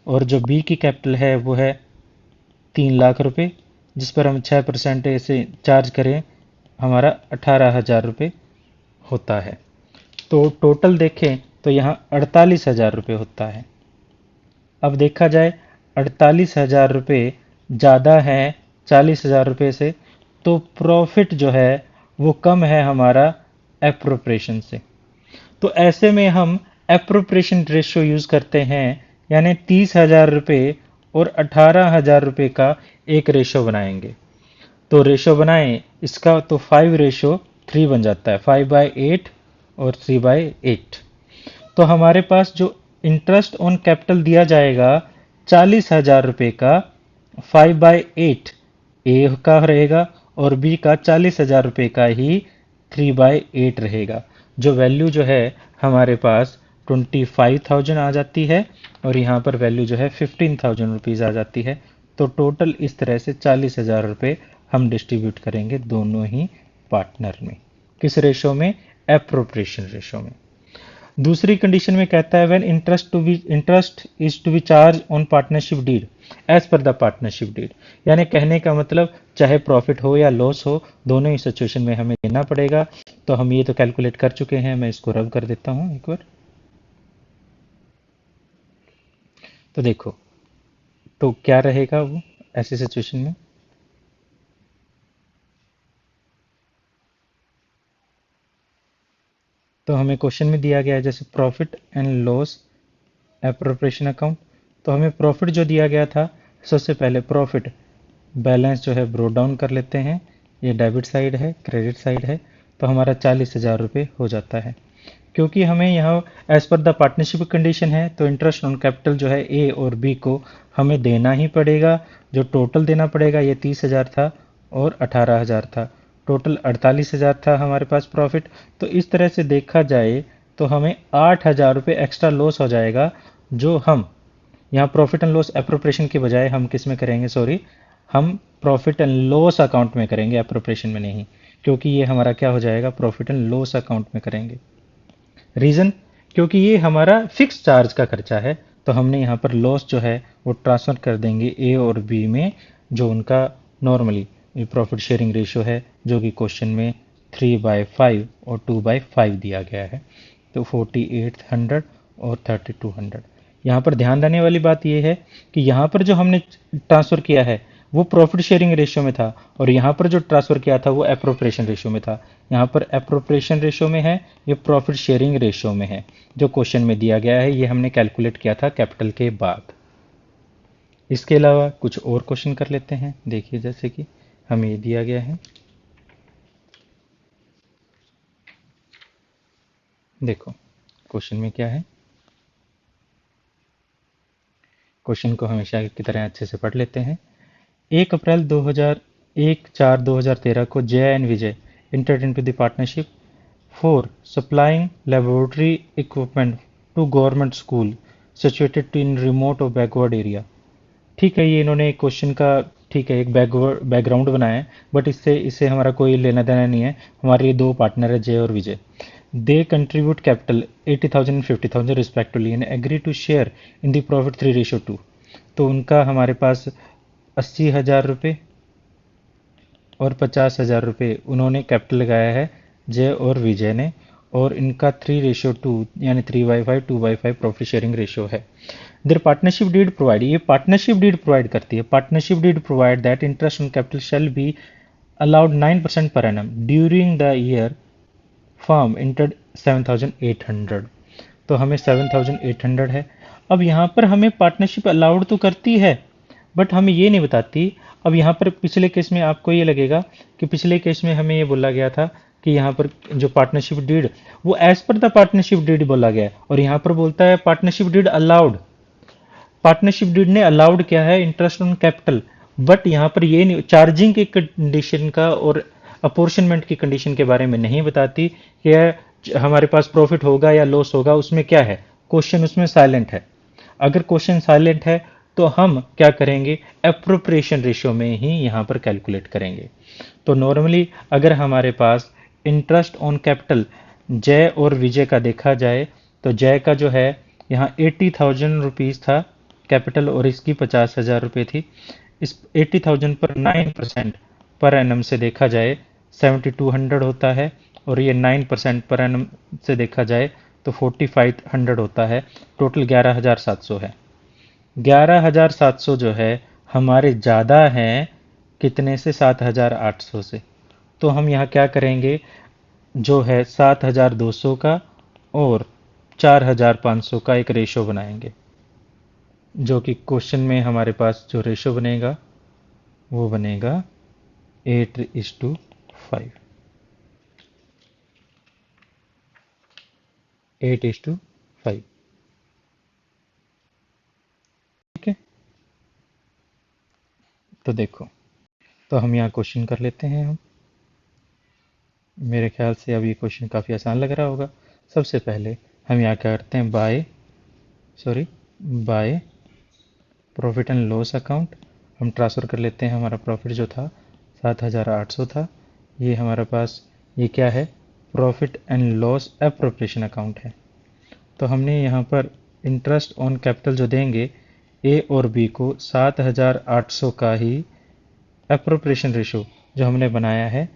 और जो बी की कैपिटल है वो है 3 लाख रुपये, जिस पर हम 6% से चार्ज करें हमारा 18,000 रुपये होता है। तो टोटल देखें तो यहाँ 48,000 रुपये होता है। अब देखा जाए 48,000 रुपये ज़्यादा है 40,000 रुपये से, तो प्रॉफिट जो है वो कम है हमारा एप्रोप्रिएशन से। तो ऐसे में हम एप्रोप्रिएशन रेशियो यूज़ करते हैं, यानी 30,000 रुपये और 18,000 रुपये का एक रेशियो बनाएंगे। तो रेशियो बनाएं इसका तो 5:3 बन जाता है, 5/8 और 3/8। तो हमारे पास जो इंटरेस्ट ऑन कैपिटल दिया जाएगा 40,000 रुपये का 5/8 ए का रहेगा और बी का 40,000 रुपये का ही 3/8 रहेगा। जो वैल्यू जो है हमारे पास 25,000 आ जाती है और यहाँ पर वैल्यू जो है 15,000 रुपीज़ आ जाती है। तो टोटल इस तरह से 40,000 रुपये हम डिस्ट्रीब्यूट करेंगे दोनों ही पार्टनर में। किस रेशो में? एप्रोप्रिएशन रेशो में। दूसरी कंडीशन में कहता है when interest is to be charge on partnership deed as per the partnership deed. यानी कहने का मतलब चाहे प्रॉफिट हो या लॉस हो, दोनों ही सिचुएशन में हमें देना पड़ेगा। तो हम ये तो कैलकुलेट कर चुके हैं, मैं इसको रब कर देता हूं एक बार। तो देखो तो क्या रहेगा वो ऐसी सिचुएशन में। तो हमें क्वेश्चन में दिया गया है जैसे profit and loss appropriation account. तो हमें प्रॉफिट जो दिया गया था, सबसे पहले प्रॉफिट बैलेंस जो है ब्रो डाउन कर लेते हैं। ये डेबिट साइड है, क्रेडिट साइड है, तो हमारा 40,000 रुपये हो जाता है। क्योंकि हमें यहाँ as per the partnership condition है, तो इंटरेस्ट ऑन कैपिटल जो है ए और बी को हमें देना ही पड़ेगा। जो टोटल देना पड़ेगा ये 30,000 था और 18,000 था, टोटल 48,000 था हमारे पास प्रॉफिट। तो इस तरह से देखा जाए तो हमें 8,000 रुपये एक्स्ट्रा लॉस हो जाएगा, जो हम यहाँ प्रॉफिट एंड लॉस एप्रोप्रिएशन के बजाय हम किस में करेंगे, सॉरी, हम प्रॉफिट एंड लॉस अकाउंट में करेंगे, एप्रोप्रिएशन में नहीं, क्योंकि ये हमारा क्या हो जाएगा, प्रॉफिट एंड लॉस अकाउंट में करेंगे। रीज़न, क्योंकि ये हमारा फिक्स चार्ज का खर्चा है, तो हमने यहाँ पर लॉस जो है वो ट्रांसफ़र कर देंगे ए और बी में, जो उनका नॉर्मली प्रॉफिट शेयरिंग रेशियो है, जो कि क्वेश्चन में 3/5 और 2/5 दिया गया है। तो 4800 और 3200। यहाँ पर ध्यान देने वाली बात यह है कि यहाँ पर जो हमने ट्रांसफ़र किया है वो प्रॉफिट शेयरिंग रेशियो में था, और यहाँ पर जो ट्रांसफ़र किया था वो एप्रोप्रिएशन रेशियो में था। यहाँ पर एप्रोप्रिएशन रेशियो में है, ये प्रॉफिट शेयरिंग रेशियो में है। जो क्वेश्चन में दिया गया है ये हमने कैलकुलेट किया था कैपिटल के बाद। इसके अलावा कुछ और क्वेश्चन कर लेते हैं। देखिए जैसे कि हमें ये दिया गया है, देखो क्वेश्चन में क्या है। क्वेश्चन को हमेशा की तरह अच्छे से पढ़ लेते हैं। 1 अप्रैल 4/2013 को जय and Vijay entered into the partnership for supplying laboratory equipment to government school situated in remote or backward area। ठीक है, ये इन्होंने क्वेश्चन का ठीक है, एक बैकग्राउंड बनाया है, बट इससे हमारा कोई लेना देना नहीं है। हमारे ये दो पार्टनर है, जय और Vijay. They contribute capital 80,000 and 50,000 respectively and agree to share in the profit 3:2। तो उनका हमारे पास 80,000 रुपये और 50,000 रुपये उन्होंने कैपिटल लगाया है, जय और विजय ने, और इनका 3:2 यानी 3/5 2/5 प्रॉफिट शेयरिंग रेशियो है। देयर पार्टनरशिप डीड प्रोवाइड, ये पार्टनरशिप डीड प्रोवाइड करती है, partnership deed provide that interest on capital shall be allowed 9% पर annum during the year firm इंटर्ड 7,800। तो हमें 7,800 है। अब यहाँ पर हमें पार्टनरशिप अलाउड तो करती है, बट हमें ये नहीं बताती। अब यहाँ पर पिछले केस में आपको ये लगेगा कि पिछले केस में हमें ये बोला गया था कि यहाँ पर जो पार्टनरशिप डीड वो as per the partnership deed बोला गया है, और यहाँ पर बोलता है partnership deed allowed. Partnership deed ने अलाउड किया है इंटरेस्ट ऑन कैपिटल, बट यहाँ पर ये नहीं, चार्जिंग की कंडीशन का और अपोर्शनमेंट की कंडीशन के बारे में नहीं बताती कि हमारे पास प्रॉफिट होगा या लॉस होगा, उसमें क्या है, क्वेश्चन उसमें साइलेंट है। अगर क्वेश्चन साइलेंट है तो हम क्या करेंगे, एप्रोप्रिएशन रेशियो में ही यहाँ पर कैलकुलेट करेंगे। तो नॉर्मली अगर हमारे पास इंटरेस्ट ऑन कैपिटल जय और विजय का देखा जाए, तो जय का जो है यहाँ 80,000 रुपीज़ था कैपिटल और इसकी 50,000 रुपये थी। इस 80,000 पर 9% पर एनम से देखा जाए 7,200 होता है, और ये 9% पर एनम से देखा जाए तो 4,500 होता है। टोटल 11,700 है। 11,700 जो है हमारे ज़्यादा हैं कितने से, 7,800 से। तो हम यहाँ क्या करेंगे, जो है 7,200 का और 4,500 का एक रेशो बनाएंगे, जो कि क्वेश्चन में हमारे पास जो रेशो बनेगा वो बनेगा 8:5। 8:5, ठीक है। तो देखो, तो हम यहाँ क्वेश्चन कर लेते हैं। हम मेरे ख्याल से अब ये क्वेश्चन काफ़ी आसान लग रहा होगा। सबसे पहले हम यहाँ क्या करते हैं, by profit and loss account हम ट्रांसफ़र कर लेते हैं। हमारा प्रॉफिट जो था 7,800 था, ये हमारे पास ये क्या है, profit and loss appropriation account है। तो हमने यहाँ पर इंटरेस्ट ऑन कैपिटल जो देंगे ए और बी को 7,800 का ही एप्रोप्रिएशन रेशो जो हमने बनाया है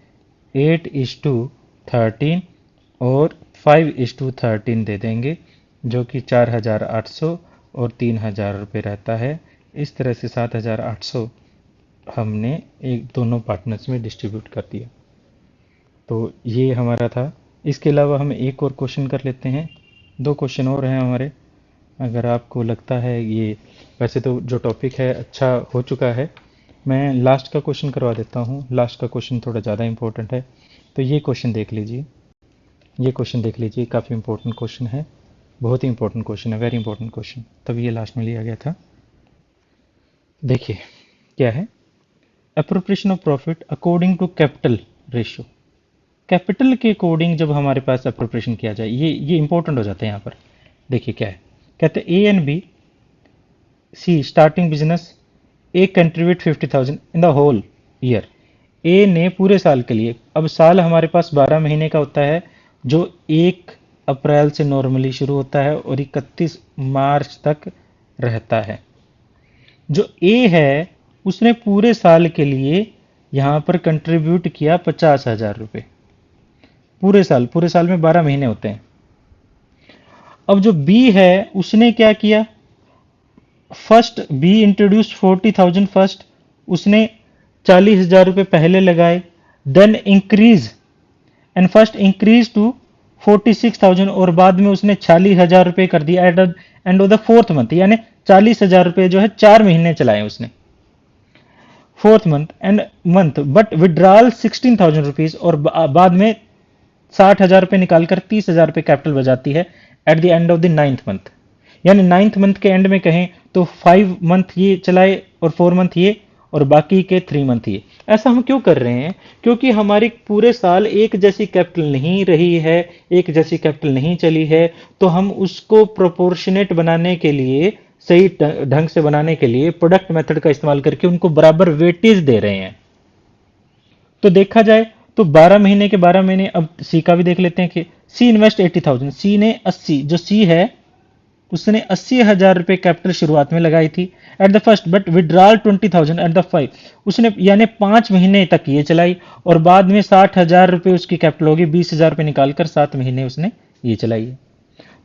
8:13 और 5:13 दे देंगे, जो कि 4,800 और 3,000 रुपये रहता है। इस तरह से 7,800 हमने एक दोनों पार्टनर्स में डिस्ट्रीब्यूट कर दिया। तो ये हमारा था। इसके अलावा हम एक और क्वेश्चन कर लेते हैं, दो क्वेश्चन और हैं हमारे। अगर आपको लगता है ये, वैसे तो जो टॉपिक है अच्छा हो चुका है, मैं लास्ट का क्वेश्चन करवा देता हूँ। लास्ट का क्वेश्चन थोड़ा ज़्यादा इंपॉर्टेंट है। तो ये क्वेश्चन देख लीजिए, ये क्वेश्चन देख लीजिए, काफ़ी इंपॉर्टेंट क्वेश्चन है, बहुत ही इंपॉर्टेंट क्वेश्चन है, वेरी इंपॉर्टेंट क्वेश्चन, तभी ये लास्ट में लिया गया था। देखिए क्या है, appropriation of profit according to capital ratio. Capital के अकॉर्डिंग जब हमारे पास अप्रोप्रिएशन किया जाए, ये इंपॉर्टेंट हो जाता है यहाँ पर। देखिए क्या है, कहते हैं A and B C starting business, A contribute 50,000 in the whole year. A ने पूरे साल के लिए, अब साल हमारे पास 12 महीने का होता है, जो 1 अप्रैल से नॉर्मली शुरू होता है और 31 मार्च तक रहता है। जो ए है उसने पूरे साल के लिए यहाँ पर कंट्रीब्यूट किया 50,000 रुपये। पूरे साल में 12 महीने होते हैं। अब जो बी है उसने क्या किया, फर्स्ट बी इंट्रोड्यूस 40,000 फर्स्ट, उसने 40,000 रुपये पहले लगाए, then increase and first increase to 46,000 और बाद में उसने 40,000 रुपये कर दिया at the end of the 4th month, यानी 40,000 रुपये जो है 4 महीने चलाए उसने 4th month, but withdrawal 16,000 rupees और बाद में 60,000 रुपये निकालकर 30,000 रुपये कैपिटल बजाती है eight the end of the 9th month. यानी 9th मंथ के एंड में कहें तो 5 मंथ ये चलाए और 4 मंथ ये और बाकी के 3 मंथ ये। ऐसा हम क्यों कर रहे हैं, क्योंकि हमारी पूरे साल एक जैसी कैपिटल नहीं रही है, एक जैसी कैपिटल नहीं चली है, तो हम उसको प्रोपोर्शनेट बनाने के लिए सही ढंग से बनाने के लिए प्रोडक्ट मेथड का इस्तेमाल करके उनको बराबर वेटेज दे रहे हैं। तो देखा जाए तो 12 महीने के 12 महीने, अब सी का भी देख लेते हैं कि सी इन्वेस्ट 80,000, सी ने 80, जो सी है उसने 80,000 रुपए कैपिटल शुरुआत में लगाई थी at the first, but withdrawal 20,000 at the 5, उसने यानी 5 महीने तक ये चलाई और बाद में 60,000 रुपए उसकी कैपिटल होगी, 20,000 रुपए निकालकर 7 महीने उसने ये चलाई है।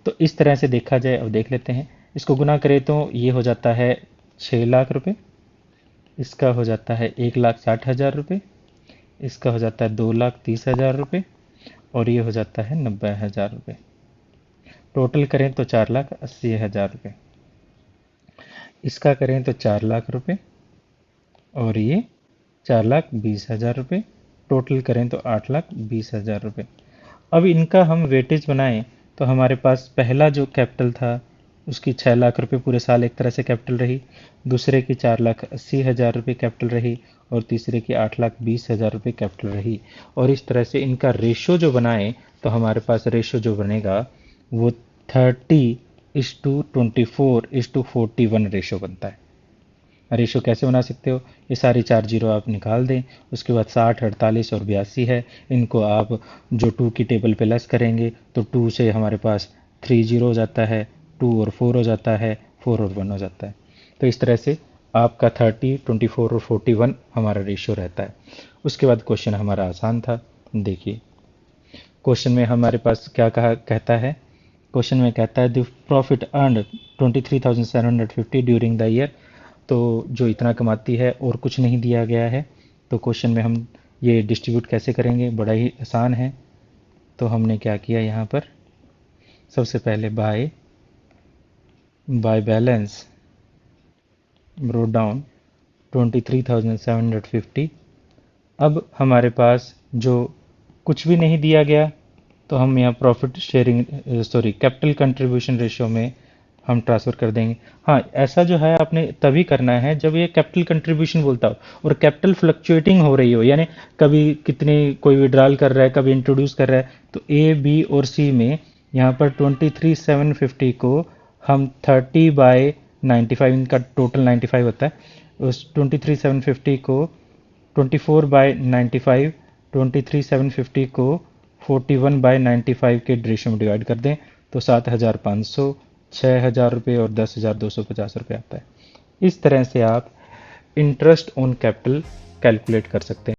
तो इस तरह से देखा जाए, अब देख लेते हैं, इसको गुना करें तो ये हो जाता है 6 लाख रुपए, इसका हो जाता है 1,60,000 रुपये, इसका हो जाता है 2,30,000 रुपये और ये हो जाता है 90,000 रुपये। टोटल करें तो 4,80,000 रुपये, इसका करें तो 4 लाख रुपये और ये 4,20,000 रुपये, टोटल करें तो 8,20,000 रुपये। अब इनका हम वेटेज बनाएं तो हमारे पास पहला जो कैपिटल था उसकी 6 लाख रुपये पूरे साल एक तरह से कैपिटल रही, दूसरे की 4,80,000 रुपये कैपिटल रही और तीसरे की 8,20,000 रुपये कैपिटल रही। और इस तरह से इनका रेशो जो बनाएं तो हमारे पास रेशो जो बनेगा वो 30:24:41 रेशो बनता है। रेशो कैसे बना सकते हो, ये सारी 4 जीरो आप निकाल दें, उसके बाद 60, 48 और 82 है, इनको आप जो 2 की टेबल पे लेस करेंगे तो 2 से हमारे पास 3 जीरो हो जाता है, 2 और 4 हो जाता है, 4 और 1 हो जाता है। तो इस तरह से आपका 30, 24 और 41 हमारा रेशो रहता है। उसके बाद क्वेश्चन हमारा आसान था। देखिए क्वेश्चन में हमारे पास क्या कहता है, क्वेश्चन में कहता है the profit earned 23,750 during the year, तो जो इतना कमाती है और कुछ नहीं दिया गया है, तो क्वेश्चन में हम ये डिस्ट्रीब्यूट कैसे करेंगे, बड़ा ही आसान है। तो हमने क्या किया यहाँ पर, सबसे पहले बाय बैलेंस ब्रोट डाउन 23,750। अब हमारे पास जो कुछ भी नहीं दिया गया तो हम यहाँ profit sharing capital contribution ratio में हम ट्रांसफ़र कर देंगे। हाँ, ऐसा जो है आपने तभी करना है जब ये कैपिटल कंट्रीब्यूशन बोलता हो और कैपिटल फ्लक्चुएटिंग हो रही हो, यानी कभी कितने कोई विड्रॉल कर रहा है, कभी इंट्रोड्यूस कर रहा है। तो ए, बी और सी में यहाँ पर 23,750 को हम 30/95, इनका टोटल 95 होता है, उस 23,750 को 24/95, 23,750 को 41/95 के रेशियो में डिवाइड कर दें तो 7,500, 6,000 रुपये और 10,250 रुपये आता है। इस तरह से आप इंटरेस्ट ऑन कैपिटल कैलकुलेट कर सकते हैं।